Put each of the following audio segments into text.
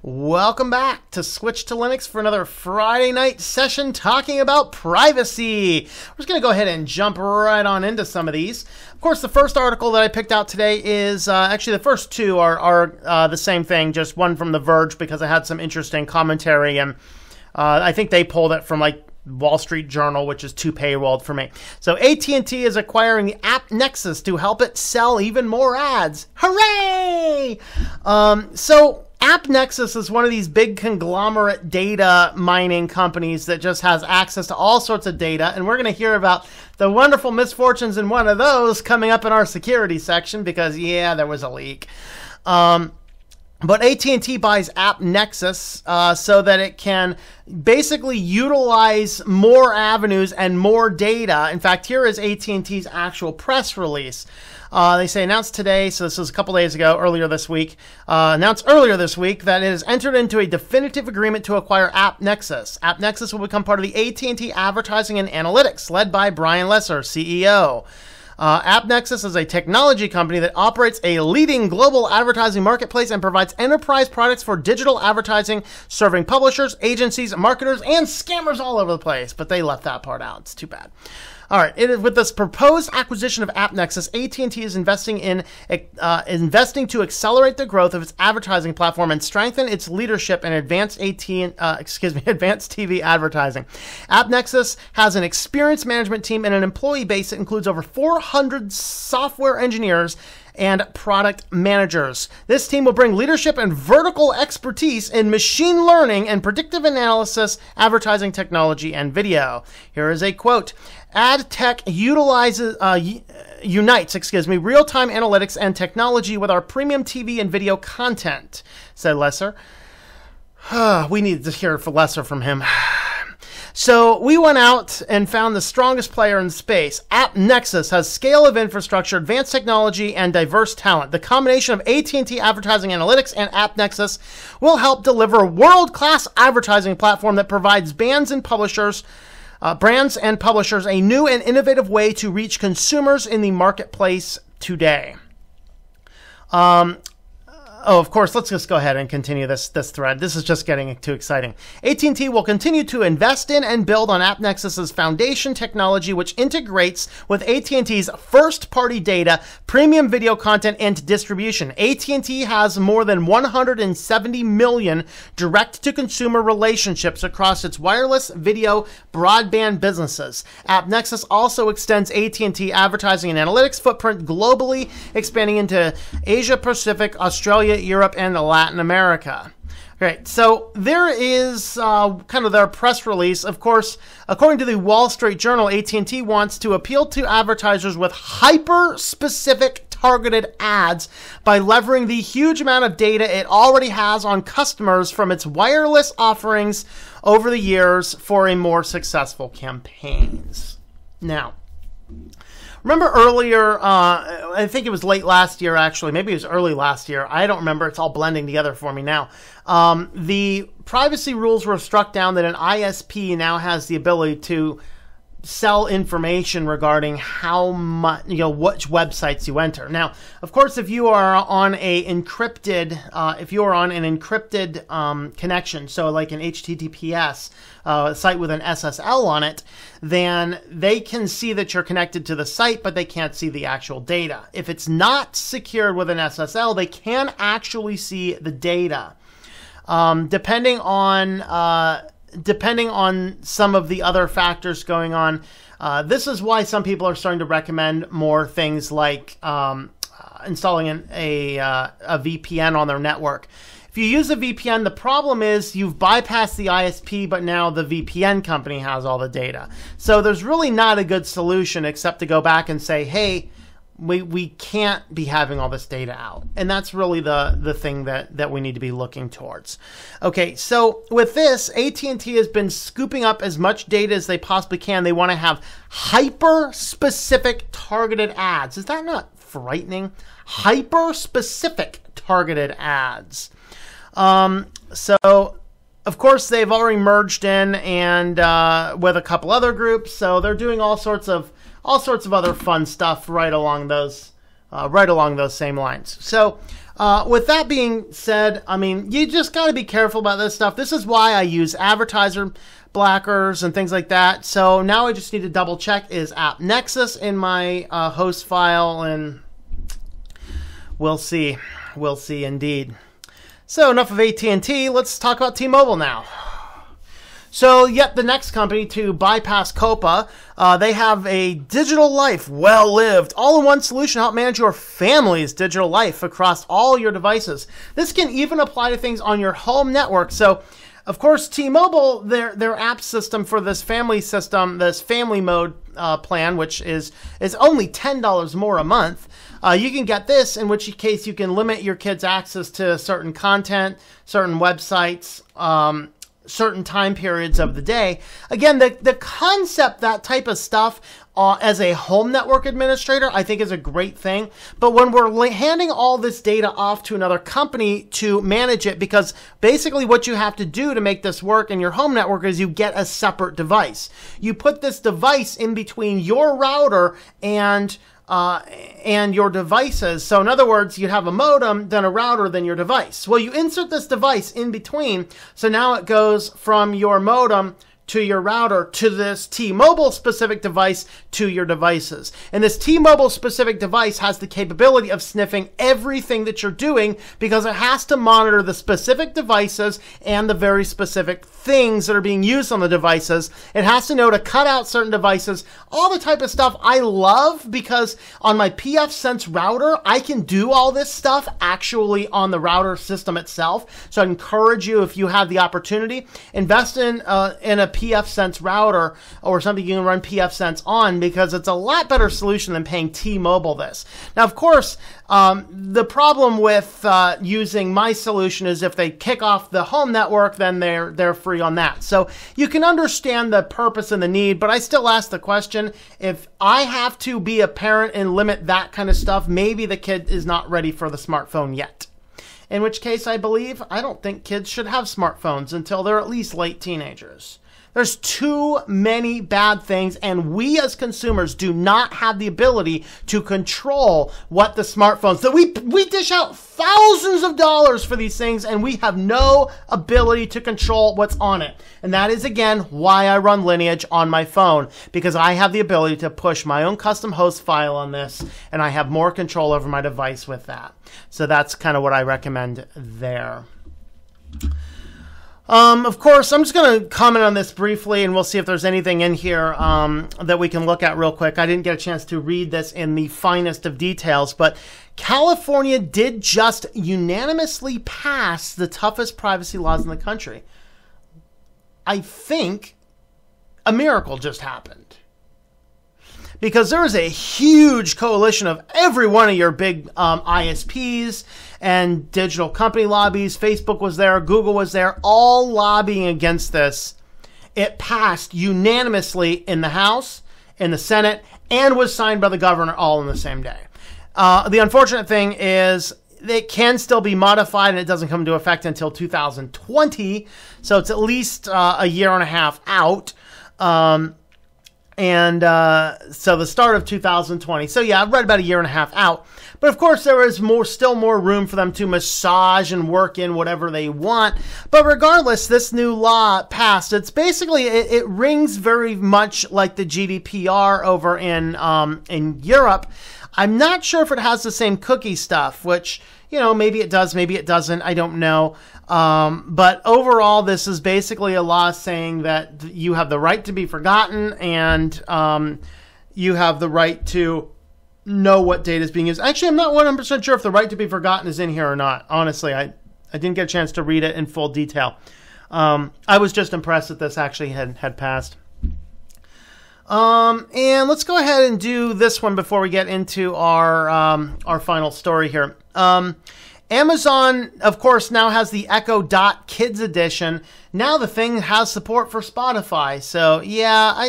Welcome back to Switch to Linux for another Friday night session talking about privacy. We're just going to go ahead and jump right on into some of these. Of course, the first article that I picked out today is, actually the first two are the same thing, just one from the Verge because I had some interesting commentary, and I think they pulled it from like Wall Street Journal, which is too paywalled for me. So AT&T is acquiring the AppNexus to help it sell even more ads. Hooray! So AppNexus is one of these big conglomerate data mining companies that just has access to all sorts of data, and we're going to hear about the wonderful misfortunes in one of those coming up in our security section because, yeah, there was a leak. But AT&T buys AppNexus so that it can basically utilize more avenues and more data. In fact, here is AT&T's actual press release. They say announced today, so this was a couple days ago, announced earlier this week that it has entered into a definitive agreement to acquire AppNexus. AppNexus will become part of the AT&T Advertising and Analytics, led by Brian Lesser, CEO. AppNexus is a technology company that operates a leading global advertising marketplace and provides enterprise products for digital advertising, serving publishers, agencies, marketers, and scammers all over the place. But they left that part out. It's too bad. All right. With this proposed acquisition of AppNexus, AT&T is investing to accelerate the growth of its advertising platform and strengthen its leadership in advanced TV advertising. AppNexus has an experienced management team and an employee base that includes over 400 software engineers and product managers. This team will bring leadership and vertical expertise in machine learning and predictive analysis, advertising technology, and video. Here is a quote. Ad tech unites real-time analytics and technology with our premium TV and video content, said Lesser. We need to hear Lesser from him. So we went out and found the strongest player in space. AppNexus has scale of infrastructure, advanced technology, and diverse talent. The combination of AT&T Advertising Analytics and AppNexus will help deliver a world-class advertising platform that provides brands and publishers a new and innovative way to reach consumers in the marketplace today. Of course, let's just go ahead and continue this thread. This is just getting too exciting. AT&T will continue to invest in and build on AppNexus's foundation technology, which integrates with AT&T's first-party data, premium video content, and distribution. AT&T has more than 170 million direct-to-consumer relationships across its wireless, video, broadband businesses. AppNexus also extends AT&T Advertising and Analytics footprint globally, expanding into Asia Pacific, Australia, Europe, and Latin America. Great. So there is kind of their press release. Of course, according to the Wall Street Journal, AT&T wants to appeal to advertisers with hyper-specific targeted ads by leveraging the huge amount of data it already has on customers from its wireless offerings over the years for a more successful campaigns. Now, remember earlier, I think it was late last year, actually. Maybe it was early last year. I don't remember. It's all blending together for me now. The privacy rules were struck down that an ISP now has the ability to sell information regarding how much, which websites you enter. Now, of course, if you are on an encrypted connection, so like an HTTPS site with an SSL on it, then they can see that you're connected to the site, but they can't see the actual data. If it's not secured with an SSL, they can actually see the data. Depending on some of the other factors going on. This is why some people are starting to recommend more things like installing a VPN on their network. If you use a VPN, the problem is you've bypassed the ISP, but now the VPN company has all the data. So there's really not a good solution except to go back and say, hey, we can't be having all this data out. And that's really the thing that we need to be looking towards. Okay, so with this, AT&T has been scooping up as much data as they possibly can. They want to have hyper-specific targeted ads. Is that not frightening? Hyper-specific targeted ads. So, of course, they've already merged in and with a couple other groups. So they're doing all sorts of other fun stuff right along those same lines. So With that being said, I mean, you just got to be careful about this stuff. This is why I use advertiser blockers and things like that. So now I just need to double check, is AppNexus in my host file, and we'll see. We'll see indeed. So enough of AT&T. Let's talk about T-Mobile now. So yet the next company to bypass COPA, they have a digital life well lived, all-in-one solution to help manage your family's digital life across all your devices. This can even apply to things on your home network. So, of course, T-Mobile, their app system for this family system, this family mode plan, which is only $10 more a month. You can get this, in which case you can limit your kids' access to certain content, certain websites, certain time periods of the day. Again, the concept, that type of stuff, as a home network administrator, I think is a great thing. But when we're handing all this data off to another company to manage it, because basically what you have to do to make this work in your home network is you get a separate device. You put this device in between your router and your devices. So in other words, you have a modem, then a router, then your device. Well, you insert this device in between. So now it goes from your modem to your router to this T-Mobile specific device to your devices. And this T-Mobile specific device has the capability of sniffing everything that you're doing, because it has to monitor the specific devices and the very specific things that are being used on the devices. It has to know to cut out certain devices, all the type of stuff I love, because on my PFSense router, I can do all this stuff actually on the router system itself. So I encourage you, if you have the opportunity, invest in a PFSense router or something you can run PFSense on, because it's a lot better solution than paying T-Mobile this. Now, of course, the problem with using my solution is if they kick off the home network, then they're free on that. So you can understand the purpose and the need, but I still ask the question, if I have to be a parent and limit that kind of stuff, maybe the kid is not ready for the smartphone yet. In which case, I don't think kids should have smartphones until they're at least late teenagers. There's too many bad things, and we as consumers do not have the ability to control what the smartphones that we dish out thousands of dollars for these things, and we have no ability to control what's on it. And that is, again, why I run Lineage on my phone, because I have the ability to push my own custom host file on this, and I have more control over my device with that. So that's kind of what I recommend there. Of course, I'm just going to comment on this briefly, and we'll see if there's anything in here that we can look at real quick. I didn't get a chance to read this in the finest of details, but California did just unanimously pass the toughest privacy laws in the country. I think a miracle just happened, because there is a huge coalition of every one of your big ISPs and digital company lobbies. Facebook was there, Google was there, all lobbying against this. It passed unanimously in the House, in the Senate, and was signed by the governor all in the same day. The unfortunate thing is it can still be modified, and it doesn't come into effect until 2020, so it's at least a year and a half out. So the start of 2020. So yeah, I've read about a year and a half out. But of course, there is still more room for them to massage and work in whatever they want. But regardless, this new law passed. It's basically, it rings very much like the GDPR over in Europe. I'm not sure if it has the same cookie stuff, which, you know, maybe it does, maybe it doesn't. I don't know. But overall, this is basically a law saying that you have the right to be forgotten, and you have the right to know what data is being used. Actually, I'm not 100% sure if the right to be forgotten is in here or not. Honestly, I didn't get a chance to read it in full detail. I was just impressed that this actually had passed. And let's go ahead and do this one before we get into our final story here. Amazon, of course, now has the Echo Dot Kids Edition. Now the thing has support for Spotify. So yeah,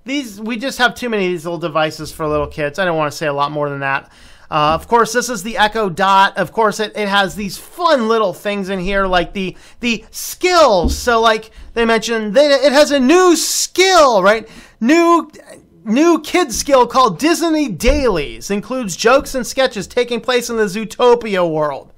we just have too many of these little devices for little kids. I don't want to say a lot more than that. Of course, this is the Echo Dot. Of course, it has these fun little things in here, like the skills. So like they mentioned, it has a new skill, right? New new kids skill called Disney Dailies includes jokes and sketches taking place in the Zootopia world.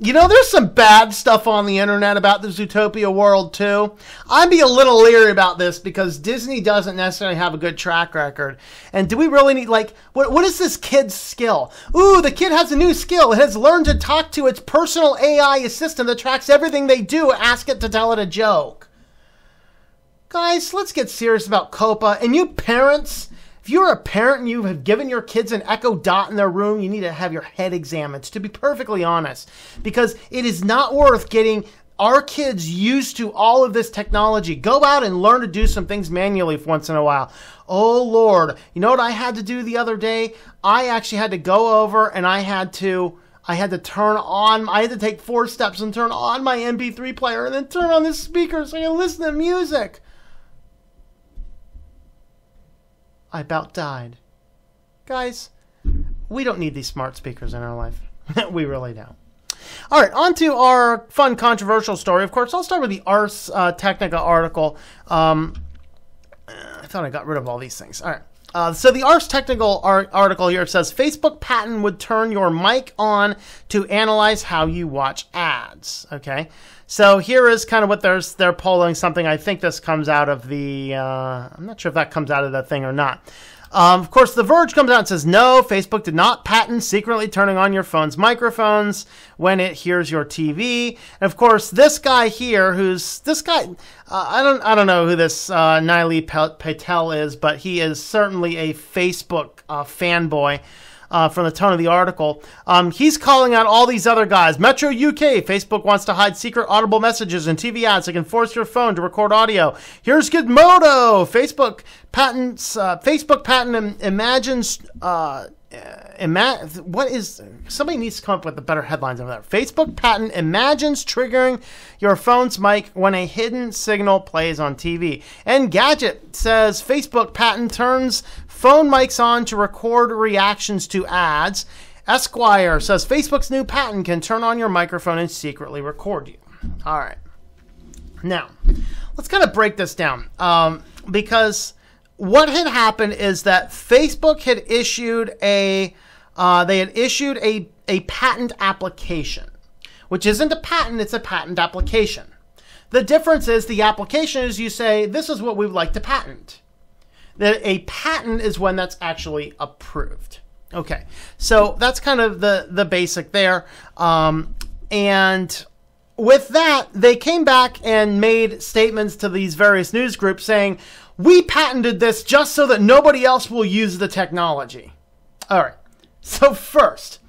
You know, there's some bad stuff on the internet about the Zootopia world, too. I'd be a little leery about this because Disney doesn't necessarily have a good track record. And do we really need, like, what is this kid's skill? Ooh, the kid has a new skill. It has learned to talk to its personal AI assistant that tracks everything they do. Ask it to tell it a joke. Guys, let's get serious about COPA. And you parents, if you're a parent and you have given your kids an Echo Dot in their room, you need to have your head examined, to be perfectly honest, because it is not worth getting our kids used to all of this technology. Go out and learn to do some things manually once in a while. Oh, Lord. You know what I had to do the other day? I actually had to go over and I had to take 4 steps and turn on my MP3 player and then turn on the speaker so I can listen to music. I about died. Guys, we don't need these smart speakers in our life. We really don't. All right, on to our fun, controversial story. Of course, I'll start with the Ars Technica article. I thought I got rid of all these things. All right. So the Ars Technical article here says, Facebook patent would turn your mic on to analyze how you watch ads. Okay. So here is kind of what they're polling something. I think this comes out of the, I'm not sure if that comes out of the thing or not. Of course, The Verge comes out and says, no, Facebook did not patent secretly turning on your phone's microphones when it hears your TV. And of course, this guy here, I don't know who this Nilay Patel is, but he is certainly a Facebook fanboy. From the tone of the article, he's calling out all these other guys. Metro UK, Facebook wants to hide secret audible messages in TV ads that can force your phone to record audio. Here's Gizmodo. Facebook patent imagines. Somebody needs to come up with the better headlines over there. Facebook patent imagines triggering your phone's mic when a hidden signal plays on TV. And Gadget says Facebook patent turns phone mics on to record reactions to ads. Esquire says Facebook's new patent can turn on your microphone and secretly record you. All right. Now, let's kind of break this down because what had happened is that Facebook had issued a patent application, which isn't a patent, it's a patent application. The difference is the application is you say, this is what we would like to patent. A patent is when that's actually approved. Okay, so that's kind of the basic there. And with that, they came back and made statements to these various news groups saying, we patented this just so that nobody else will use the technology. All right, so first,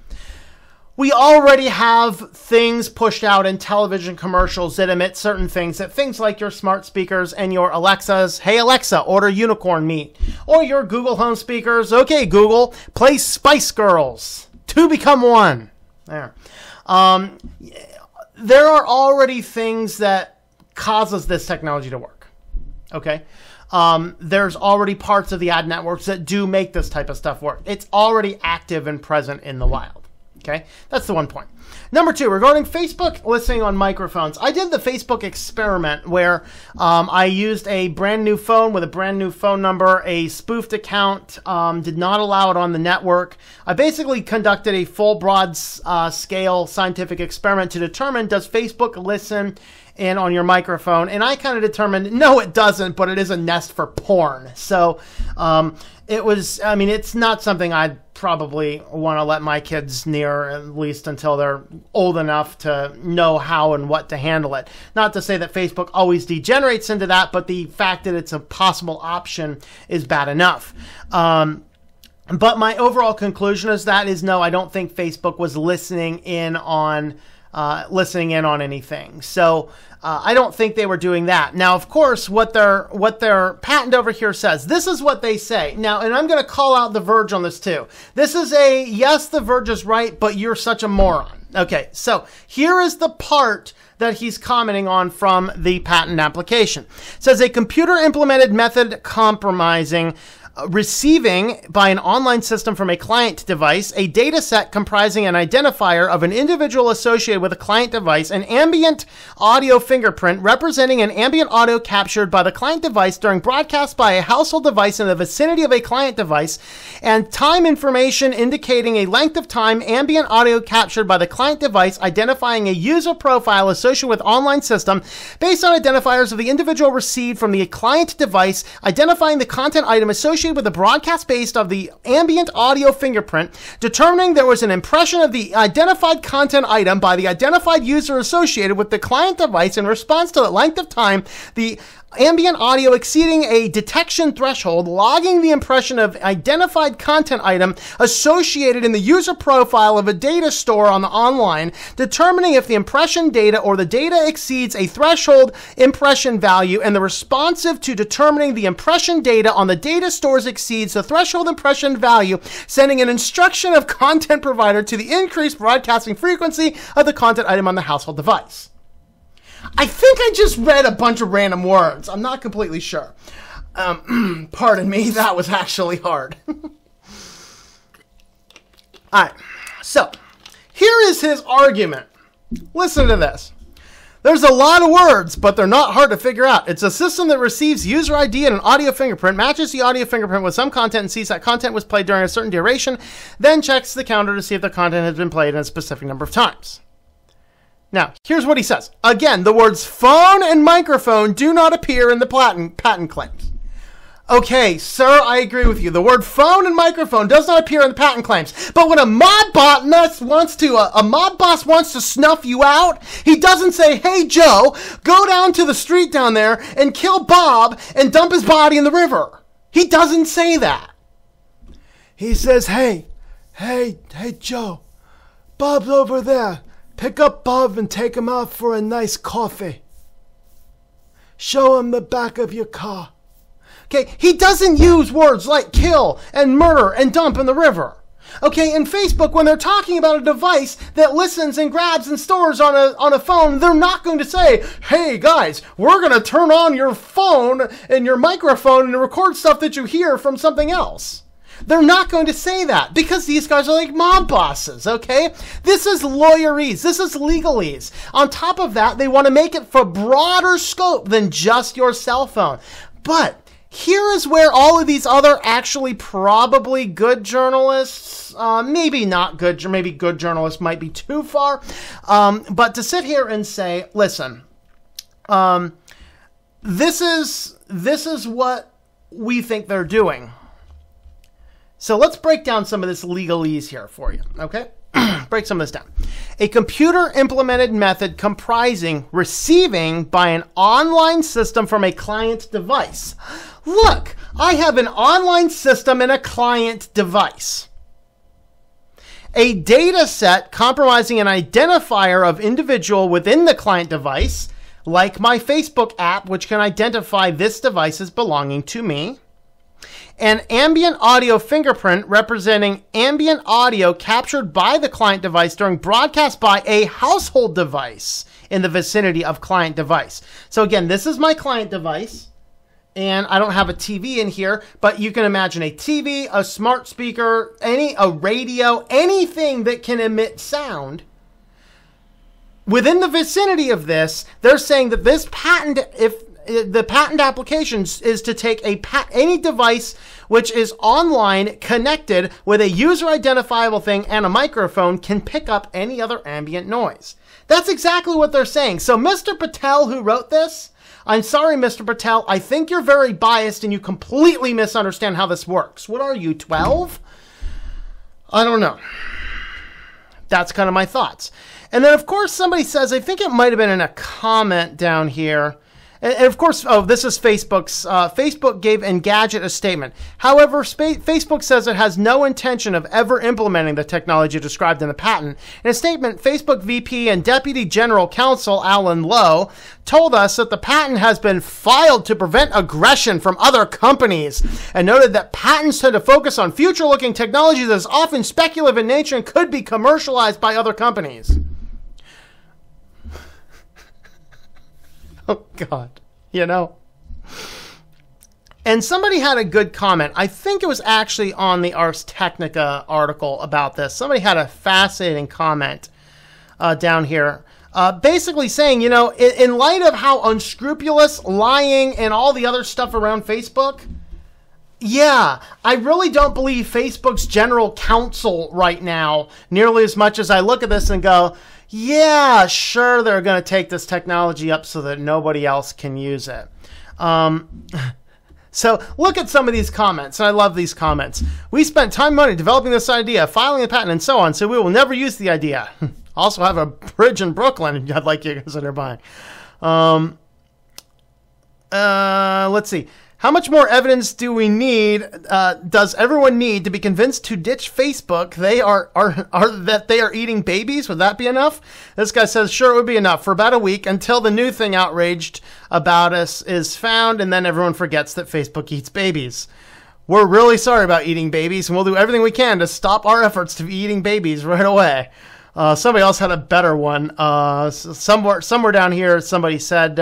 we already have things pushed out in television commercials that emit certain things, things like your smart speakers and your Alexas, hey Alexa, order unicorn meat. Or your Google Home speakers, okay Google, play Spice Girls, 2 become 1. There. There are already things that causes this technology to work. Okay? There's already parts of the ad networks that do make this type of stuff work. It's already active and present in the wild. Okay, that's the one point. Number 2, regarding Facebook listening on microphones. I did the Facebook experiment where I used a brand new phone with a brand new phone number, a spoofed account, did not allow it on the network. I basically conducted a full broad scale scientific experiment to determine, does Facebook listen in on your microphone? And I kind of determined, no, it doesn't, but it is a nest for porn. So it's not something I'd probably want to let my kids near, at least until they're old enough to know how and what to handle it. Not to say that Facebook always degenerates into that, but the fact that it's a possible option is bad enough. But my overall conclusion is no, I don't think Facebook was listening in on anything. So I don't think they were doing that. Now, of course, what their patent over here says, this is what they say. Now, and I'm going to call out The Verge on this too. This is yes, The Verge is right, but you're such a moron. Okay, so here is the part that he's commenting on from the patent application. It says a computer implemented method compromising receiving by an online system from a client device a data set comprising an identifier of an individual associated with a client device, an ambient audio fingerprint representing an ambient audio captured by the client device during broadcast by a household device in the vicinity of a client device, and time information indicating a length of time ambient audio captured by the client device, identifying a user profile associated with online system based on identifiers of the individual received from the client device, identifying the content item associated with the broadcast based of the ambient audio fingerprint, determining there was an impression of the identified content item by the identified user associated with the client device in response to the length of time the ambient audio exceeding a detection threshold, logging the impression of identified content item associated in the user profile of a data store on the online, determining if the impression data or the data exceeds a threshold impression value, and the responsive to determining the impression data on the data stores exceeds the threshold impression value, sending an instruction of content provider to the increased broadcasting frequency of the content item on the household device. I think I just read a bunch of random words. I'm not completely sure. Pardon me, that was actually hard. Alright, so here is his argument. Listen to this. There's a lot of words, but they're not hard to figure out. It's a system that receives user ID and an audio fingerprint, matches the audio fingerprint with some content and sees that content was played during a certain duration, then checks the counter to see if the content has been played in a specific number of times. Now, here's what he says. Again, the words phone and microphone do not appear in the patent claims. Okay, sir, I agree with you. The word phone and microphone does not appear in the patent claims. But when a mob boss wants to snuff you out, he doesn't say, "Hey, Joe, go down to the street down there and kill Bob and dump his body in the river." He doesn't say that. He says, hey, Joe, Bob's over there. Pick up Bob and take him out for a nice coffee. Show him the back of your car. Okay, he doesn't use words like kill and murder and dump in the river. Okay, in Facebook, when they're talking about a device that listens and grabs and stores on a phone, they're not going to say, "Hey guys, we're going to turn on your phone and your microphone and record stuff that you hear from something else." They're not going to say that because these guys are like mob bosses, okay? This is lawyerese. This is legalese. On top of that, they want to make it for broader scope than just your cell phone. But here is where all of these other actually probably good journalists, maybe not good, maybe good journalists might be too far, but to sit here and say, listen, this is what we think they're doing. So let's break down some of this legalese here for you, okay? Break some of this down. A computer-implemented method comprising receiving by an online system from a client device. Look, I have an online system and a client device. A data set comprising an identifier of individual within the client device, like my Facebook app, which can identify this device as belonging to me. An ambient audio fingerprint representing ambient audio captured by the client device during broadcast by a household device in the vicinity of client device. So again, this is my client device, and I don't have a TV in here, but you can imagine a TV, a smart speaker, a radio, anything that can emit sound. Within the vicinity of this, they're saying that this patent, if the patent application is to take any device which is online connected with a user identifiable thing and a microphone can pick up any other ambient noise. That's exactly what they're saying. So Mr. Patel, who wrote this, I'm sorry, Mr. Patel, I think you're very biased and you completely misunderstand how this works. What are you, 12? I don't know. That's kind of my thoughts. And then, of course, somebody says, I think it might have been in a comment down here. And of course, this is Facebook's. Facebook gave Engadget a statement. However, Facebook says it has no intention of ever implementing the technology described in the patent. In a statement, Facebook VP and Deputy General Counsel Alan Lowe told us that the patent has been filed to prevent aggression from other companies and noted that patents tend to focus on future-looking technology that is often speculative in nature and could be commercialized by other companies. Oh, God. You know, And somebody had a good comment. I think it was actually on the Ars Technica article about this. Somebody had a fascinating comment down here. Basically saying, you know, in light of how unscrupulous, lying, and all the other stuff around Facebook, yeah, I really don't believe Facebook's general counsel right now nearly as much as I look at this and go, yeah, sure, they're going to take this technology up so that nobody else can use it. So look at some of these comments, and I love these comments. We spent time and money developing this idea, filing a patent, and so on, so we will never use the idea. Also have a bridge in Brooklyn I'd like you to consider buying. Let's see. How much more evidence do we need? Does everyone need to be convinced to ditch Facebook? They are that they are eating babies? Would that be enough? This guy says, sure, it would be enough for about a week until the new thing outraged about us is found, and then everyone forgets that Facebook eats babies. We're really sorry about eating babies, and we'll do everything we can to stop our efforts to be eating babies right away. Somebody else had a better one. Somewhere down here, somebody said,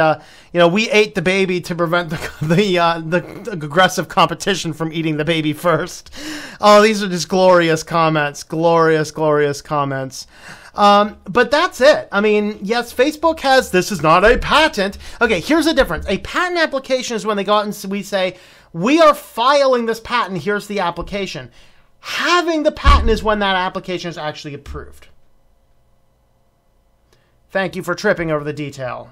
you know, we ate the baby to prevent the aggressive competition from eating the baby first. Oh, these are just glorious comments. Glorious comments. But that's it. I mean, yes, Facebook has, this is not a patent. Okay, here's the difference. A patent application is when they go out and we say, we are filing this patent, here's the application. Having the patent is when that application is actually approved. Thank you for tripping over the detail,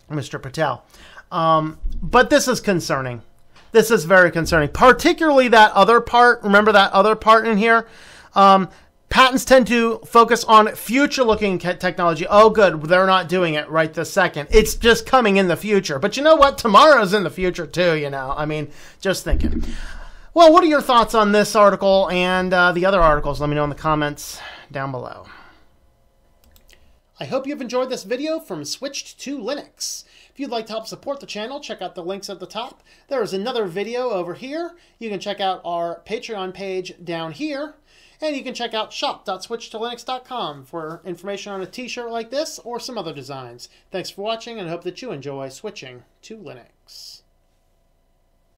Mr. Patel. But this is concerning. This is very concerning, particularly that other part. Remember that other part in here? Patents tend to focus on future-looking technology. Oh, good. They're not doing it right this second. It's just coming in the future. But you know what? Tomorrow's in the future, too, you know. I mean, just thinking. Well, what are your thoughts on this article and the other articles? Let me know in the comments down below. I hope you've enjoyed this video from Switched to Linux. If you'd like to help support the channel, check out the links at the top. There is another video over here. You can check out our Patreon page down here. And you can check out shop.switchtolinux.com for information on a t-shirt like this or some other designs. Thanks for watching, and I hope that you enjoy switching to Linux.